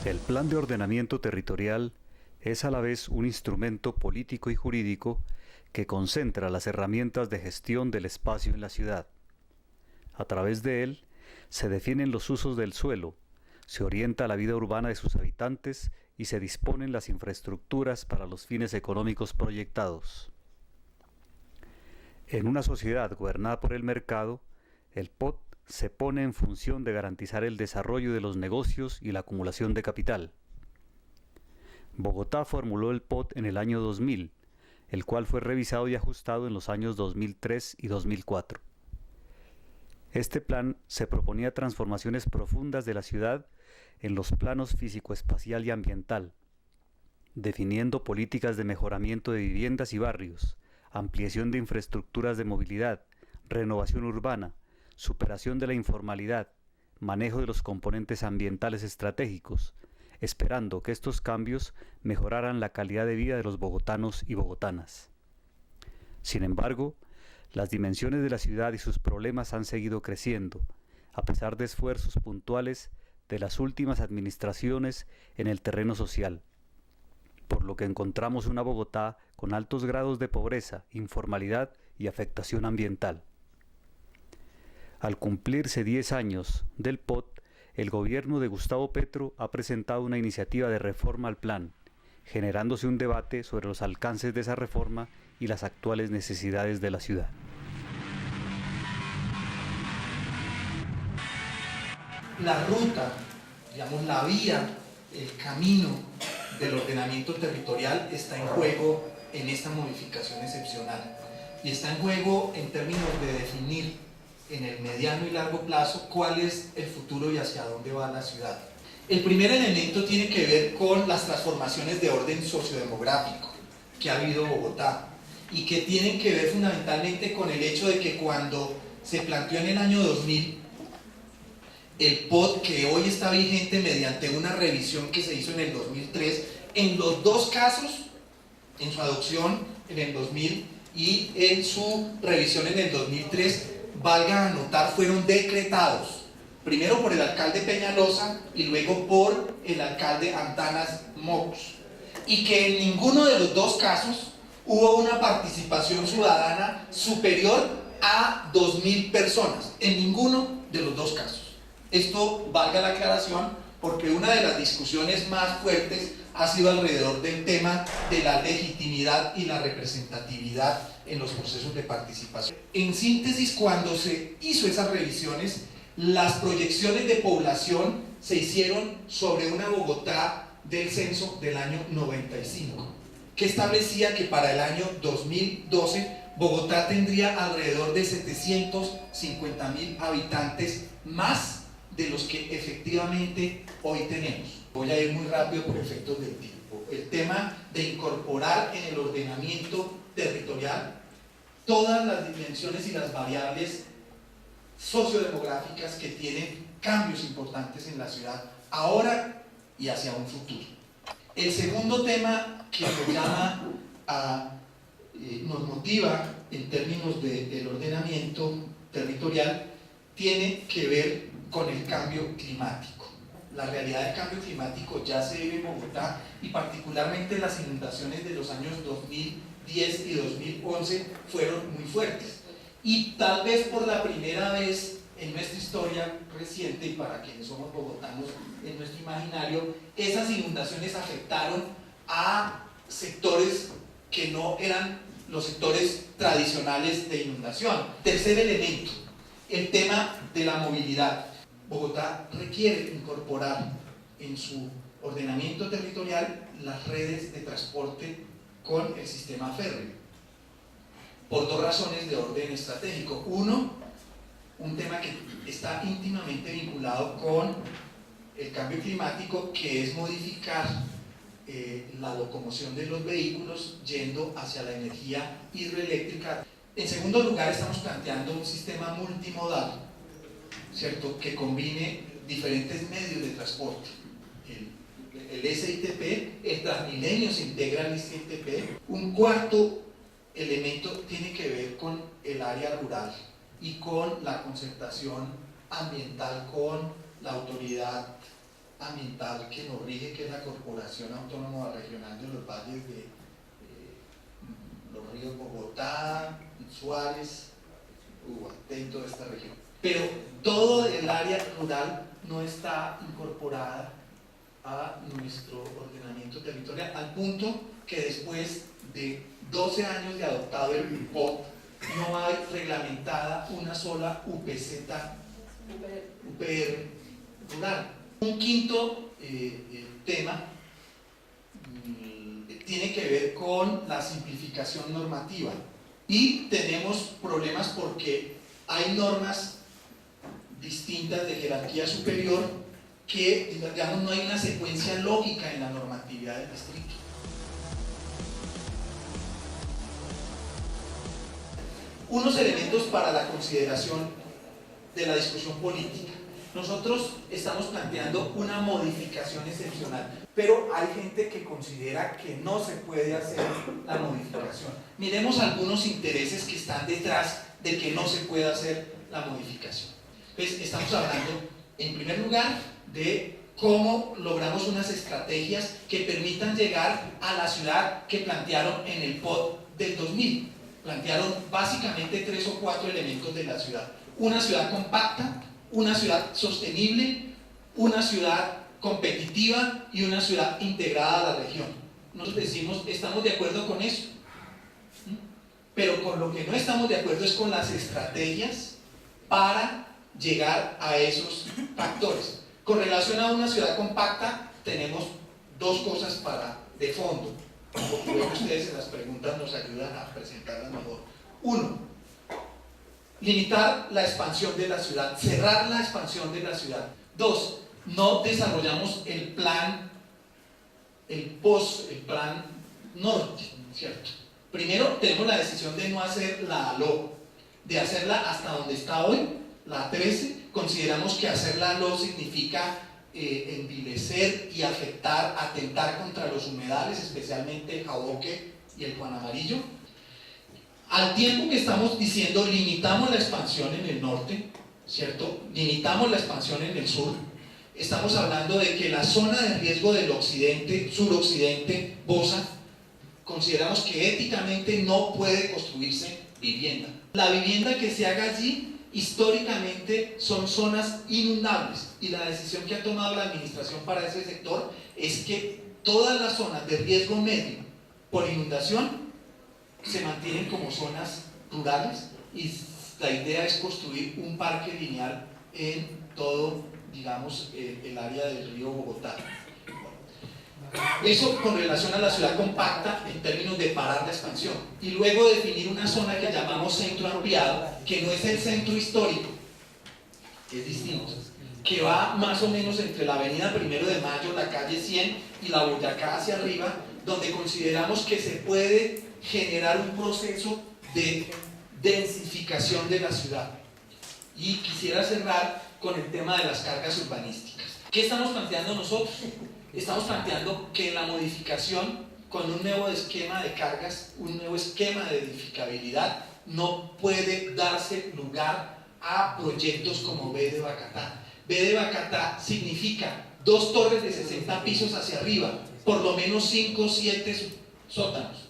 El Plan de Ordenamiento Territorial es a la vez un instrumento político y jurídico que concentra las herramientas de gestión del espacio en la ciudad. A través de él se definen los usos del suelo, se orienta la vida urbana de sus habitantes y se disponen las infraestructuras para los fines económicos proyectados. En una sociedad gobernada por el mercado, el POT se pone en función de garantizar el desarrollo de los negocios y la acumulación de capital. Bogotá formuló el POT en el año 2000, el cual fue revisado y ajustado en los años 2003 y 2004. Este plan se proponía transformaciones profundas de la ciudad en los planos físico-espacial y ambiental, definiendo políticas de mejoramiento de viviendas y barrios, ampliación de infraestructuras de movilidad, renovación urbana, superación de la informalidad, manejo de los componentes ambientales estratégicos, esperando que estos cambios mejoraran la calidad de vida de los bogotanos y bogotanas. Sin embargo, las dimensiones de la ciudad y sus problemas han seguido creciendo, a pesar de esfuerzos puntuales de las últimas administraciones en el terreno social, por lo que encontramos una Bogotá con altos grados de pobreza, informalidad y afectación ambiental. Al cumplirse 10 años del POT, el gobierno de Gustavo Petro ha presentado una iniciativa de reforma al plan, generándose un debate sobre los alcances de esa reforma y las actuales necesidades de la ciudad. La ruta, digamos la vía, el camino del ordenamiento territorial está en juego en esta modificación excepcional y está en juego en términos de definir en el mediano y largo plazo cuál es el futuro y hacia dónde va la ciudad. El primer elemento tiene que ver con las transformaciones de orden sociodemográfico que ha habido en Bogotá y que tienen que ver fundamentalmente con el hecho de que cuando se planteó en el año 2000 el POT, que hoy está vigente mediante una revisión que se hizo en el 2003, en los dos casos, en su adopción en el 2000 y en su revisión en el 2003, valga anotar, fueron decretados, primero por el alcalde Peñalosa y luego por el alcalde Antanas Mocos, y que en ninguno de los dos casos hubo una participación ciudadana superior a 2.000 personas, en ninguno de los dos casos. Esto valga la aclaración porque una de las discusiones más fuertes ha sido alrededor del tema de la legitimidad y la representatividad en los procesos de participación. En síntesis, cuando se hizo esas revisiones, las proyecciones de población se hicieron sobre una Bogotá del censo del año 95, que establecía que para el año 2012 Bogotá tendría alrededor de 750.000 habitantes más de los que efectivamente hoy tenemos. Voy a ir muy rápido por efectos del tiempo. El tema de incorporar en el ordenamiento territorial todas las dimensiones y las variables sociodemográficas que tienen cambios importantes en la ciudad ahora y hacia un futuro. El segundo tema que nos motiva en términos del ordenamiento territorial tiene que ver con el cambio climático. La realidad del cambio climático ya se vive en Bogotá y particularmente las inundaciones de los años 2010 y 2011 fueron muy fuertes. Y tal vez por la primera vez en nuestra historia reciente, y para quienes somos bogotanos en nuestro imaginario, esas inundaciones afectaron a sectores que no eran los sectores tradicionales de inundación. Tercer elemento, el tema de la movilidad. Bogotá requiere incorporar en su ordenamiento territorial las redes de transporte con el sistema férreo, por dos razones de orden estratégico. Uno, un tema que está íntimamente vinculado con el cambio climático, que es modificar la locomoción de los vehículos yendo hacia la energía hidroeléctrica. En segundo lugar, estamos planteando un sistema multimodal, ¿cierto?, que combine diferentes medios de transporte. El SITP, el Transmilenio se integra al SITP. Un cuarto elemento tiene que ver con el área rural y con la concertación ambiental con la autoridad ambiental que nos rige, que es la Corporación Autónoma Regional de los Valles de los ríos Bogotá, Suárez, Ubaté, toda esta región. Pero todo el área rural no está incorporada a nuestro ordenamiento territorial, al punto que después de 12 años de adoptado el POT, no hay reglamentada una sola UPR rural. Un quinto tema tiene que ver con la simplificación normativa, y tenemos problemas porque hay normas distintas de jerarquía superior que, digamos, no hay una secuencia lógica en la normatividad del distrito. Unos elementos para la consideración de la discusión política. Nosotros estamos planteando una modificación excepcional, pero hay gente que considera que no se puede hacer la modificación. Miremos algunos intereses que están detrás de que no se pueda hacer la modificación. Pues estamos hablando, en primer lugar, de cómo logramos unas estrategias que permitan llegar a la ciudad que plantearon en el POT del 2000. Plantearon básicamente 3 o 4 elementos de la ciudad. Una ciudad compacta, una ciudad sostenible, una ciudad competitiva y una ciudad integrada a la región. Nosotros decimos, estamos de acuerdo con eso, pero con lo que no estamos de acuerdo es con las estrategias para llegar a esos factores. Con relación a una ciudad compacta, tenemos dos cosas de fondo. Creo que ustedes en las preguntas nos ayudan a presentarlas mejor. Uno, limitar la expansión de la ciudad, cerrar la expansión de la ciudad. Dos, no desarrollamos el plan norte, ¿cierto? Primero tenemos la decisión de no hacer la ALO, de hacerla hasta donde está hoy, la 13. Consideramos que hacer la ALO significa envilecer y atentar contra los humedales, especialmente el Jaboque y el Juan Amarillo. Al tiempo que estamos diciendo limitamos la expansión en el norte, ¿cierto? Limitamos la expansión en el sur. Estamos hablando de que la zona de riesgo del occidente, suroccidente, Bosa, consideramos que éticamente no puede construirse vivienda. La vivienda que se haga allí históricamente son zonas inundables, y la decisión que ha tomado la administración para ese sector es que todas las zonas de riesgo medio por inundación se mantienen como zonas rurales, y la idea es construir un parque lineal en todo, digamos, el área del río Bogotá. Eso con relación a la ciudad compacta en términos de parar la expansión, y luego definir una zona que llamamos centro ampliado, que no es el centro histórico, es distinto, que va más o menos entre la avenida 1 de Mayo, la calle 100 y la Boyacá hacia arriba, donde consideramos que se puede generar un proceso de densificación de la ciudad. Y quisiera cerrar con el tema de las cargas urbanísticas. ¿Qué estamos planteando nosotros? Estamos planteando que la modificación con un nuevo esquema de cargas, un nuevo esquema de edificabilidad, no puede darse lugar a proyectos como B de Bacatá. B de Bacatá significa 2 torres de 60 pisos hacia arriba, por lo menos 5 o 7 sótanos.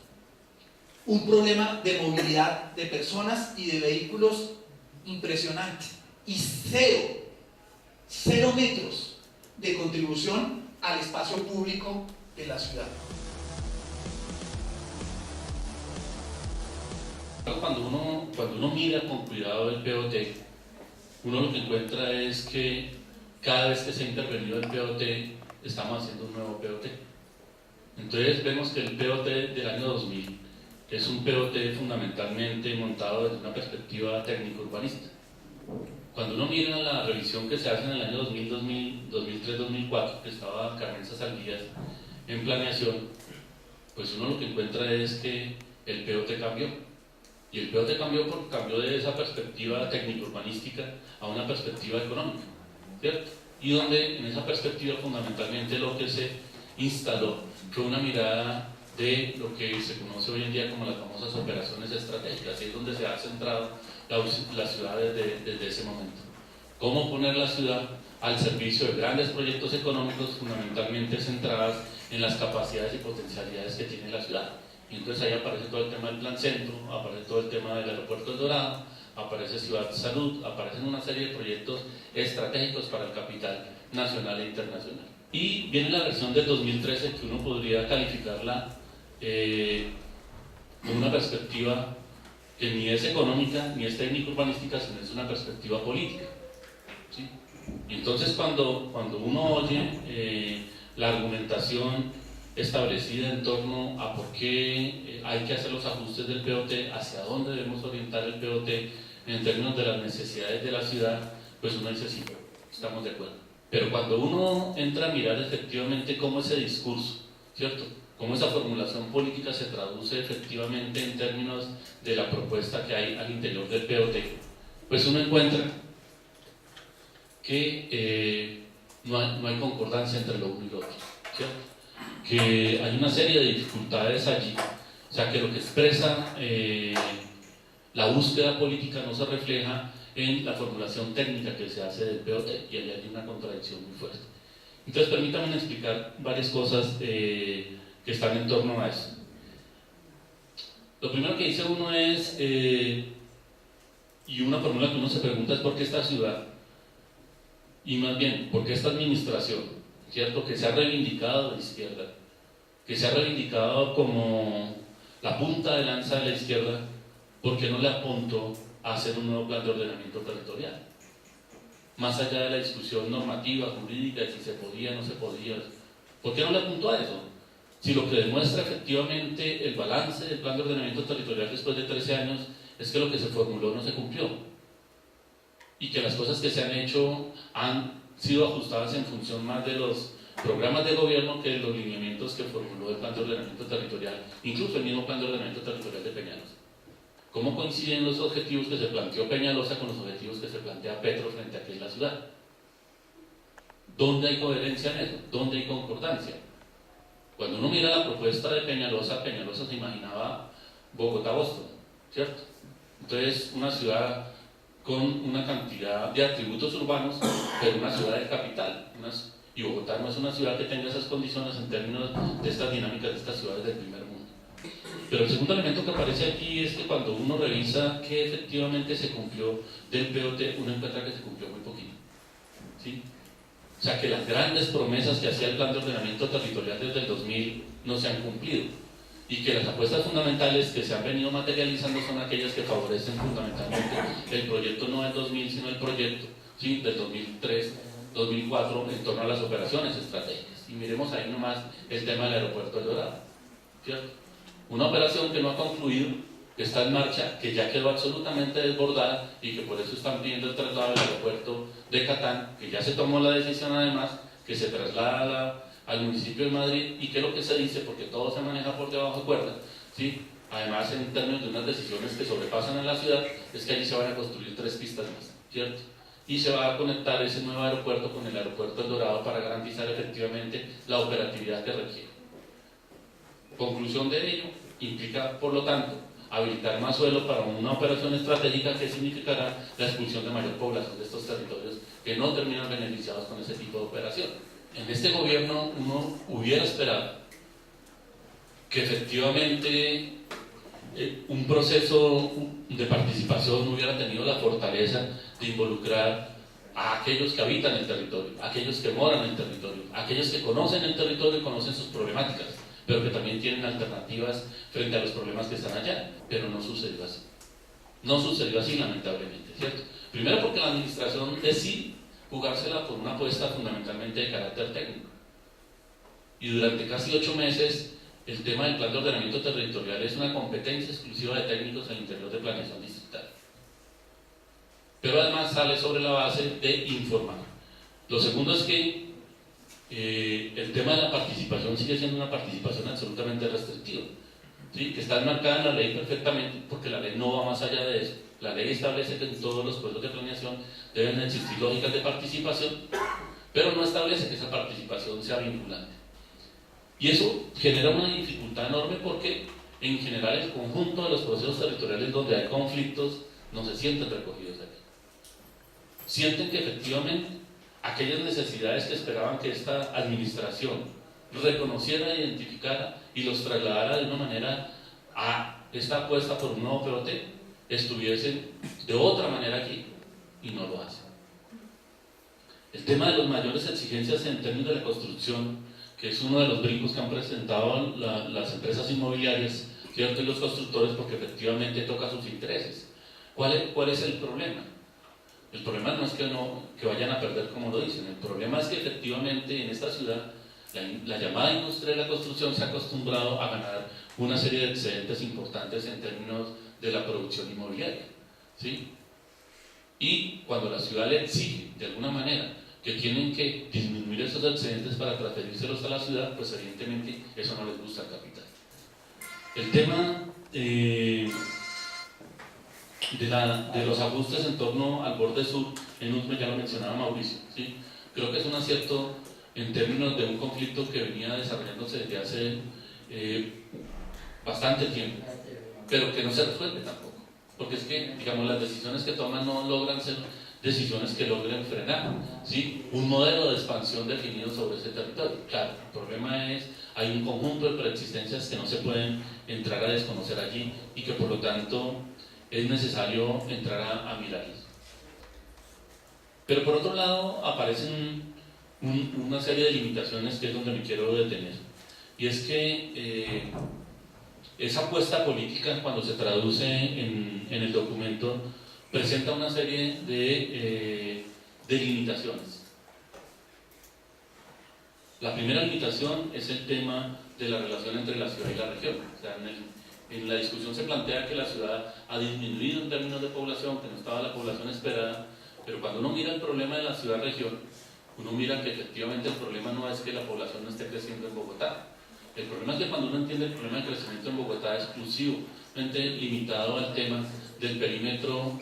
Un problema de movilidad de personas y de vehículos impresionante. Y 0 metros de contribución al espacio público de la ciudad. Cuando uno mira con cuidado el POT, uno lo que encuentra es que cada vez que se ha intervenido el POT, estamos haciendo un nuevo POT. Entonces vemos que el POT del año 2000 es un POT fundamentalmente montado desde una perspectiva técnico-urbanista. Cuando uno mira la revisión que se hace en el año 2003-2004, que estaba Carmen Saldías en planeación, pues uno lo que encuentra es que el POT cambió. Y el POT cambió de esa perspectiva técnico-urbanística a una perspectiva económica, ¿cierto? Y donde en esa perspectiva fundamentalmente lo que se instaló fue una mirada de lo que se conoce hoy en día como las famosas operaciones estratégicas, y es donde se ha centrado la ciudad desde ese momento. cómo poner la ciudad al servicio de grandes proyectos económicos fundamentalmente centrados en las capacidades y potencialidades que tiene la ciudad. Y entonces ahí aparece todo el tema del Plan Centro, aparece todo el tema del Aeropuerto El Dorado, aparece Ciudad Salud, aparecen una serie de proyectos estratégicos para el capital nacional e internacional. Y viene la versión del 2013 que uno podría calificarla con una perspectiva que ni es económica ni es técnico-urbanística, sino es una perspectiva política, ¿sí? Y entonces cuando uno oye la argumentación establecida en torno a por qué hay que hacer los ajustes del POT, hacia dónde debemos orientar el POT en términos de las necesidades de la ciudad, pues uno dice sí, estamos de acuerdo. Pero cuando uno entra a mirar efectivamente cómo ese discurso, ¿cierto?, cómo esa formulación política se traduce efectivamente en términos de la propuesta que hay al interior del POT, pues uno encuentra que no hay concordancia entre lo uno y lo otro, ¿cierto?, que hay una serie de dificultades allí, o sea que lo que expresa la búsqueda política no se refleja en la formulación técnica que se hace del POT, y ahí hay una contradicción muy fuerte. Entonces permítanme explicar varias cosas que están en torno a eso. Lo primero que dice uno es, y una fórmula que uno se pregunta es ¿por qué esta ciudad? Y más bien, ¿por qué esta administración? ¿Cierto? Que se ha reivindicado de izquierda, que se ha reivindicado como la punta de lanza de la izquierda, ¿por qué no le apuntó a hacer un nuevo plan de ordenamiento territorial? Más allá de la discusión normativa, jurídica, si se podía o no se podía, ¿por qué no le apuntó a eso? Si lo que demuestra efectivamente el balance del plan de ordenamiento territorial después de 13 años es que lo que se formuló no se cumplió y que las cosas que se han hecho han sido ajustadas en función más de los programas de gobierno que de los lineamientos que formuló el plan de ordenamiento territorial, incluso el mismo plan de ordenamiento territorial de Peñalosa. ¿Cómo coinciden los objetivos que se planteó Peñalosa con los objetivos que se plantea Petro frente a que es la ciudad? ¿Dónde hay coherencia en eso? ¿Dónde hay concordancia? Cuando uno mira la propuesta de Peñalosa, Peñalosa se imaginaba Bogotá-Boston, ¿cierto? Entonces, una ciudad con una cantidad de atributos urbanos, pero una ciudad de capital. Y Bogotá no es una ciudad que tenga esas condiciones en términos de estas dinámicas de estas ciudades del primer mundo. Pero el segundo elemento que aparece aquí es que cuando uno revisa qué efectivamente se cumplió del POT, uno encuentra que se cumplió muy poquito, ¿sí? O sea que las grandes promesas que hacía el plan de ordenamiento territorial desde el 2000 no se han cumplido y que las apuestas fundamentales que se han venido materializando son aquellas que favorecen fundamentalmente el proyecto no del 2000 sino el proyecto, ¿sí?, del 2003, 2004 en torno a las operaciones estratégicas. Y miremos ahí nomás el tema del Aeropuerto El Dorado, ¿cierto? Una operación que no ha concluido, que está en marcha, que ya quedó absolutamente desbordada y que por eso están pidiendo el traslado del aeropuerto de Catán, que ya se tomó la decisión además, que se traslada al municipio de Madrid y que es lo que se dice, porque todo se maneja por debajo de cuerda, ¿sí? Además en términos de unas decisiones que sobrepasan a la ciudad, es que allí se van a construir 3 pistas más, ¿cierto? Y se va a conectar ese nuevo aeropuerto con el aeropuerto El Dorado para garantizar efectivamente la operatividad que requiere. Conclusión de ello, implica por lo tanto habilitar más suelo para una operación estratégica que significará la expulsión de mayor población de estos territorios que no terminan beneficiados con ese tipo de operación. En este gobierno uno hubiera esperado que efectivamente un proceso de participación hubiera tenido la fortaleza de involucrar a aquellos que habitan el territorio, a aquellos que moran en el territorio, a aquellos que conocen el territorio y conocen sus problemáticas, pero que también tienen alternativas frente a los problemas que están allá, pero no sucedió así. No sucedió así, lamentablemente, ¿cierto? Primero porque la administración decide jugársela por una apuesta fundamentalmente de carácter técnico. Y durante casi 8 meses, el tema del plan de ordenamiento territorial es una competencia exclusiva de técnicos al interior de planeación distrital. Pero además sale sobre la base de informar. Lo segundo es que el tema de la participación sigue siendo una participación absolutamente restrictiva, ¿sí?, que está enmarcada en la ley perfectamente, porque la ley no va más allá de eso. La ley establece que en todos los procesos de planeación deben existir lógicas de participación, pero no establece que esa participación sea vinculante. Y eso genera una dificultad enorme porque en general el conjunto de los procesos territoriales donde hay conflictos no se sienten recogidos aquí. sienten que efectivamente aquellas necesidades que esperaban que esta administración reconociera, identificara y los trasladara de una manera a esta apuesta por un nuevo POT, estuviesen de otra manera aquí, y no lo hacen. El tema de las mayores exigencias en términos de la construcción, que es uno de los brincos que han presentado las empresas inmobiliarias, ¿cierto? Y los constructores, porque efectivamente toca sus intereses. ¿Cuál es el problema? El problema no es que vayan a perder como lo dicen, el problema es que efectivamente en esta ciudad la llamada industria de la construcción se ha acostumbrado a ganar una serie de excedentes importantes en términos de la producción inmobiliaria, ¿sí? Y cuando la ciudad le exige de alguna manera que tienen que disminuir esos excedentes para transferírselos a la ciudad, pues evidentemente eso no les gusta al capital. El tema de los ajustes en torno al borde sur en USME ya lo mencionaba Mauricio, ¿sí? Creo que es un acierto en términos de un conflicto que venía desarrollándose desde hace bastante tiempo, pero que no se resuelve tampoco, porque es que, digamos, las decisiones que toman no logran ser decisiones que logren frenar, ¿sí? Un modelo de expansión definido sobre ese territorio. Claro, el problema es, hay un conjunto de preexistencias que no se pueden entrar a desconocer allí y que por lo tanto es necesario entrar a mirarlas. Pero por otro lado aparecen una serie de limitaciones que es donde me quiero detener, y es que esa apuesta política, cuando se traduce en el documento, presenta una serie de limitaciones. La primera limitación es el tema de la relación entre la ciudad y la región. O sea, en la discusión se plantea que la ciudad ha disminuido en términos de población, que no estaba la población esperada, pero cuando uno mira el problema de la ciudad-región, uno mira que efectivamente el problema no es que la población no esté creciendo en Bogotá. El problema es que cuando uno entiende el problema de crecimiento en Bogotá exclusivamente limitado al tema del perímetro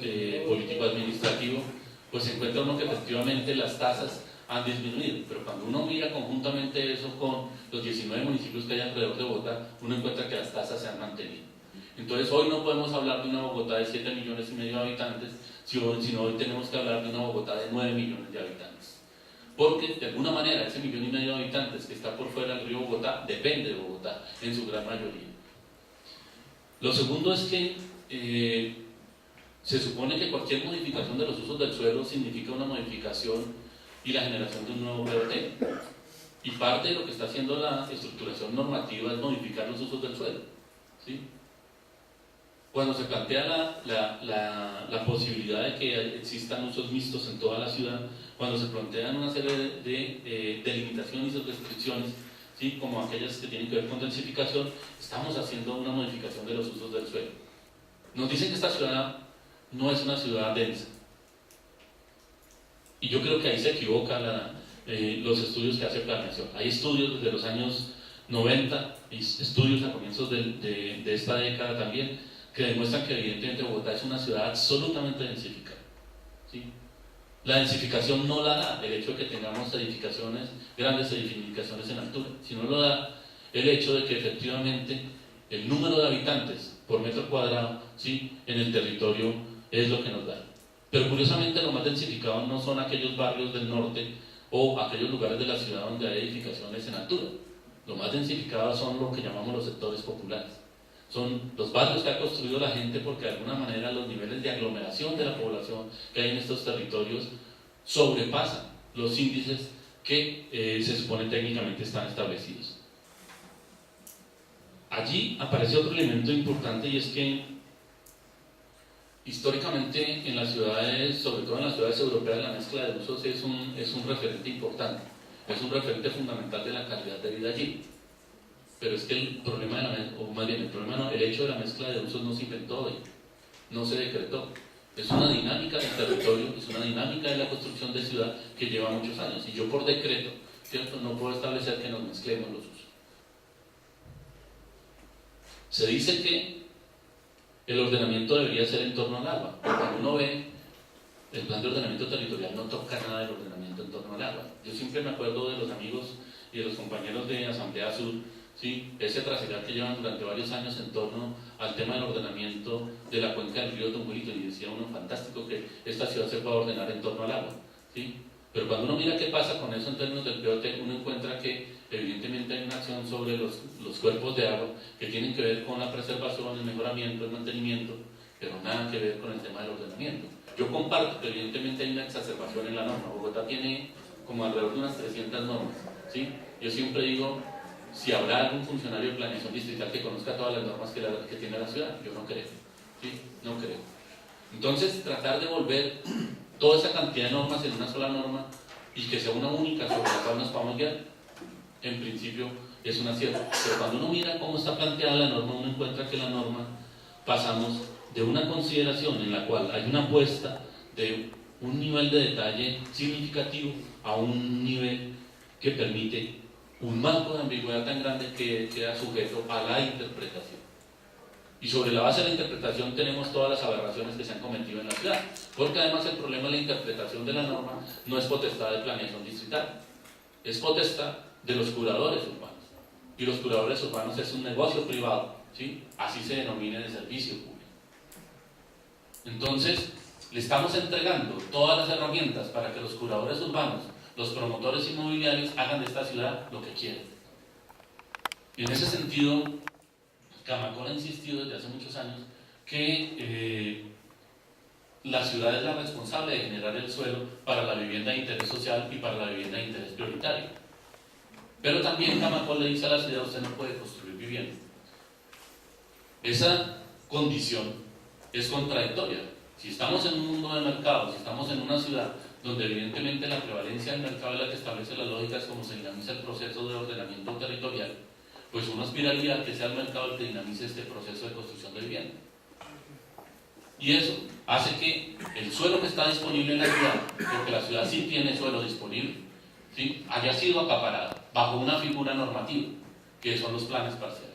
político-administrativo, pues se encuentra uno que efectivamente las tasas han disminuido, pero cuando uno mira conjuntamente eso con los 19 municipios que hay alrededor de Bogotá, uno encuentra que las tasas se han mantenido. Entonces hoy no podemos hablar de una Bogotá de 7,5 millones de habitantes, sino hoy tenemos que hablar de una Bogotá de 9 millones de habitantes. Porque de alguna manera ese 1,5 millones de habitantes que está por fuera del río Bogotá depende de Bogotá en su gran mayoría. Lo segundo es que se supone que cualquier modificación de los usos del suelo significa una modificación y la generación de un nuevo POT. Y parte de lo que está haciendo la estructuración normativa es modificar los usos del suelo, ¿sí? Cuando se plantea la posibilidad de que existan usos mixtos en toda la ciudad, cuando se plantean una serie de delimitaciones y restricciones, ¿sí? Como aquellas que tienen que ver con densificación, estamos haciendo una modificación de los usos del suelo. Nos dicen que esta ciudad no es una ciudad densa, y yo creo que ahí se equivocan los estudios que hace planeación. Hay estudios desde los años 90 y estudios a comienzos de esta década también que demuestran que evidentemente Bogotá es una ciudad absolutamente densificada, ¿sí? La densificación no la da el hecho de que tengamos edificaciones, grandes edificaciones en altura, sino lo da el hecho de que efectivamente el número de habitantes por metro cuadrado, ¿sí? En el territorio es lo que nos da. Pero curiosamente lo más densificado no son aquellos barrios del norte o aquellos lugares de la ciudad donde hay edificaciones en altura. Lo más densificado son lo que llamamos los sectores populares. Son los barrios que ha construido la gente porque de alguna manera los niveles de aglomeración de la población que hay en estos territorios sobrepasan los índices que se supone técnicamente están establecidos. Allí aparece otro elemento importante, y es que históricamente en las ciudades, sobre todo en las ciudades europeas, la mezcla de usos es un referente importante, es un referente fundamental de la calidad de vida allí. Pero es que el problema el hecho de la mezcla de usos no se inventó hoy, no se decretó. Es una dinámica del territorio, es una dinámica de la construcción de ciudad que lleva muchos años. Y yo por decreto, ¿cierto?, no puedo establecer que nos mezclemos los usos. Se dice que el ordenamiento debería ser en torno al agua, pero cuando uno ve el plan de ordenamiento territorial no toca nada del ordenamiento en torno al agua. Yo siempre me acuerdo de los amigos y de los compañeros de Asamblea Sur, ¿sí? Ese trasegar que llevan durante varios años en torno al tema del ordenamiento de la cuenca del río Tunjuelito, y decía uno, fantástico que esta ciudad se pueda ordenar en torno al agua, ¿sí? Pero cuando uno mira qué pasa con eso en términos del POT, uno encuentra que evidentemente hay una acción sobre los cuerpos de agua que tienen que ver con la preservación, el mejoramiento, el mantenimiento, pero nada que ver con el tema del ordenamiento. Yo comparto que evidentemente hay una exacerbación en la norma. Bogotá tiene como alrededor de unas 300 normas, ¿sí? Yo siempre digo, si habrá algún funcionario de planeación distrital que conozca todas las normas que tiene la ciudad, yo no creo, ¿sí? No creo. Entonces, tratar de volver toda esa cantidad de normas en una sola norma y que sea una única sobre la cual nos podamos guiar, en principio es un acierto. Pero cuando uno mira cómo está planteada la norma, uno encuentra que la norma pasamos de una consideración en la cual hay una apuesta de un nivel de detalle significativo a un nivel que permite un marco de ambigüedad tan grande que queda sujeto a la interpretación. Y sobre la base de la interpretación tenemos todas las aberraciones que se han cometido en la ciudad, porque además el problema de la interpretación de la norma no es potestad de planeación distrital, es potestad de los curadores urbanos. Y los curadores urbanos es un negocio privado, ¿sí? Así se denomina de servicio público. Entonces, le estamos entregando todas las herramientas para que los curadores urbanos, los promotores inmobiliarios hagan de esta ciudad lo que quieren. Y en ese sentido, Camacol ha insistido desde hace muchos años que la ciudad es la responsable de generar el suelo para la vivienda de interés social y para la vivienda de interés prioritario. Pero también Camacol le dice a la ciudad, usted no puede construir vivienda. Esa condición es contradictoria. Si estamos en un mundo de mercado, si estamos en una ciudad donde evidentemente la prevalencia del mercado es la que establece las lógicas como se dinamiza el proceso de ordenamiento territorial, pues uno aspiraría a que sea el mercado el que dinamice este proceso de construcción de vivienda. Y eso hace que el suelo que está disponible en la ciudad, porque la ciudad sí tiene suelo disponible, ¿sí?, haya sido acaparado bajo una figura normativa, que son los planes parciales.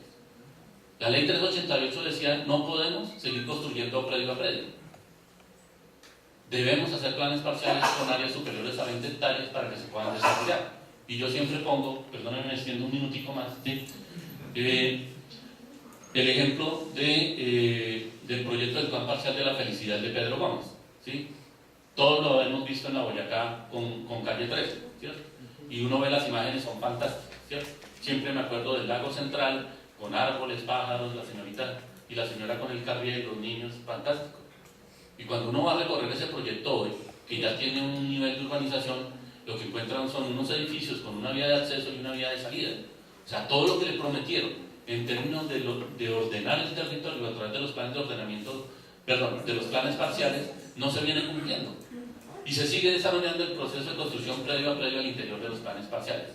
La ley 388 decía, no podemos seguir construyendo predio a predio. Debemos hacer planes parciales con áreas superiores a 20 hectáreas para que se puedan desarrollar. Y yo siempre pongo, perdónenme, me extiendo un minutico más, ¿sí?, el ejemplo del proyecto del plan parcial de la felicidad de Pedro Gómez, ¿sí? Todos lo hemos visto en la Boyacá con calle 13, ¿cierto? Y uno ve las imágenes, son fantásticas, ¿cierto? Siempre me acuerdo del lago central, con árboles, pájaros, la señorita y la señora con el carriel, los niños, fantástico. Y cuando uno va a recorrer ese proyecto hoy, que ya tiene un nivel de urbanización, lo que encuentran son unos edificios con una vía de acceso y una vía de salida. O sea, todo lo que le prometieron en términos de ordenar el territorio a través de los planes de ordenamiento, perdón, de los planes parciales, no se viene cumpliendo. Y se sigue desarrollando el proceso de construcción predio a predio al interior de los planes parciales,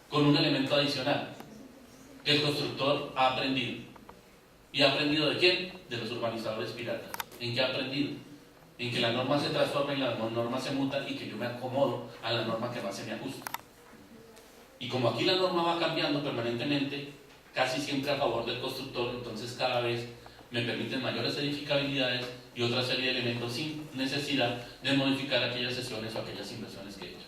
con un elemento adicional, que el constructor ha aprendido. ¿Y ha aprendido de quién? De los urbanizadores piratas. ¿En qué ha aprendido? En que la norma se transforma y las normas se mutan y que yo me acomodo a la norma que más se me ajusta. Y como aquí la norma va cambiando permanentemente, casi siempre a favor del constructor, entonces cada vez me permiten mayores edificabilidades y otra serie de elementos sin necesidad de modificar aquellas sesiones o aquellas inversiones que he hecho.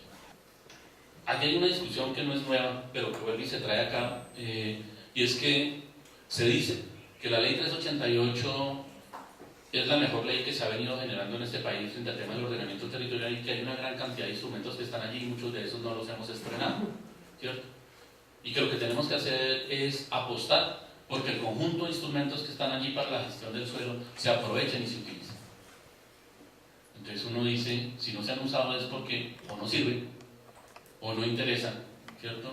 Aquí hay una discusión que no es nueva, pero que vuelve y se trae acá, y es que se dice que la ley 388 es la mejor ley que se ha venido generando en este país frente al tema del ordenamiento territorial y que hay una gran cantidad de instrumentos que están allí y muchos de esos no los hemos estrenado, ¿cierto? Y que lo que tenemos que hacer es apostar porque el conjunto de instrumentos que están allí para la gestión del suelo se aprovechen y se utilicen. Entonces uno dice, si no se han usado es porque o no sirven, o no interesan, ¿cierto?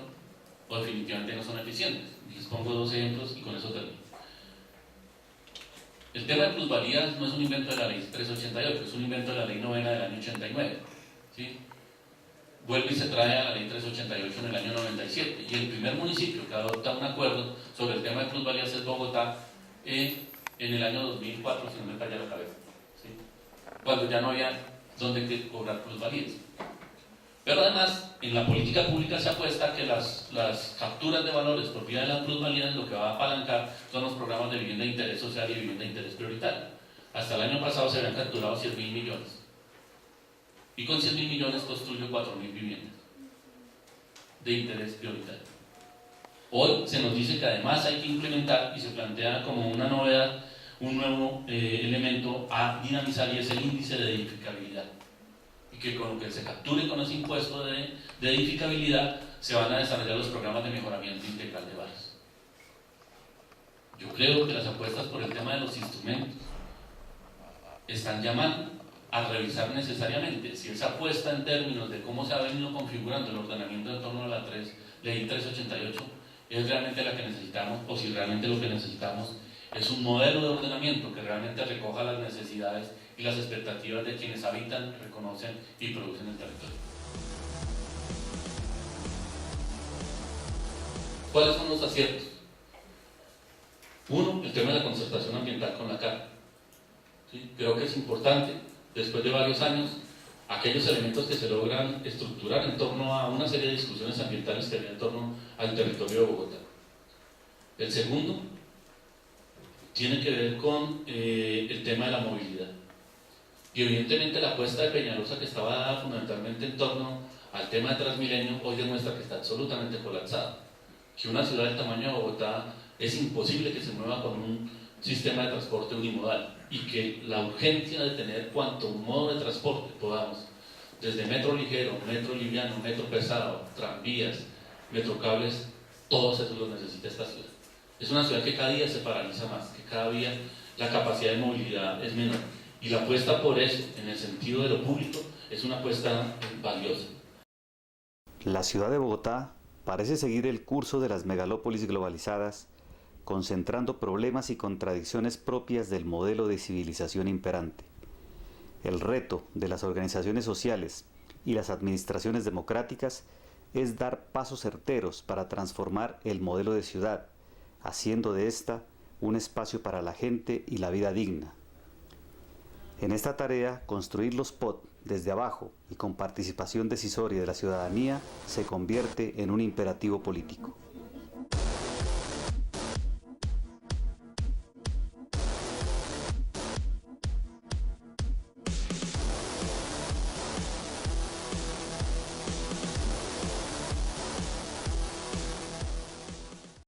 O definitivamente no son eficientes. Les pongo dos ejemplos y con eso termino. El tema de plusvalías no es un invento de la ley 388, es un invento de la ley 9 del año 89, ¿sí? Vuelve y se trae a la ley 388 en el año 97, y el primer municipio que adopta un acuerdo sobre el tema de plusvalías es Bogotá en el año 2004, si no me falla la cabeza, ¿sí?, cuando ya no había dónde cobrar plusvalías. Pero además, en la política pública se apuesta que las capturas de valores por vía de las plusvalías lo que va a apalancar son los programas de vivienda de interés social y vivienda de interés prioritario. Hasta el año pasado se habían capturado 100.000 millones. Y con 100.000 millones construyó 4.000 viviendas de interés prioritario. Hoy se nos dice que además hay que implementar, y se plantea como una novedad, un nuevo elemento a dinamizar, y es el índice de edificabilidad. Y que con lo que se capture con ese impuesto de edificabilidad se van a desarrollar los programas de mejoramiento integral de barrios. Yo creo que las apuestas por el tema de los instrumentos están llamando a revisar necesariamente si esa apuesta en términos de cómo se ha venido configurando el ordenamiento en torno a la ley 388 es realmente la que necesitamos, o si realmente lo que necesitamos es un modelo de ordenamiento que realmente recoja las necesidades y las expectativas de quienes habitan, reconocen y producen el territorio. ¿Cuáles son los aciertos? Uno, el tema de la concertación ambiental con la CAR. ¿Sí? Creo que es importante, después de varios años, aquellos elementos que se logran estructurar en torno a una serie de discusiones ambientales que había en torno al territorio de Bogotá. El segundo tiene que ver con el tema de la movilidad. Y evidentemente la apuesta de Peñalosa, que estaba dada fundamentalmente en torno al tema de Transmilenio, hoy demuestra que está absolutamente colapsada. Que una ciudad del tamaño de Bogotá es imposible que se mueva con un sistema de transporte unimodal, y que la urgencia de tener cuanto modo de transporte podamos, desde metro ligero, metro liviano, metro pesado, tranvías, metrocables, todos esos los necesita esta ciudad. Es una ciudad que cada día se paraliza más, que cada día la capacidad de movilidad es menor, y la apuesta por eso, en el sentido de lo público, es una apuesta valiosa. La ciudad de Bogotá parece seguir el curso de las megalópolis globalizadas, concentrando problemas y contradicciones propias del modelo de civilización imperante. El reto de las organizaciones sociales y las administraciones democráticas es dar pasos certeros para transformar el modelo de ciudad, haciendo de esta un espacio para la gente y la vida digna. En esta tarea, construir los POT desde abajo y con participación decisoria de la ciudadanía se convierte en un imperativo político.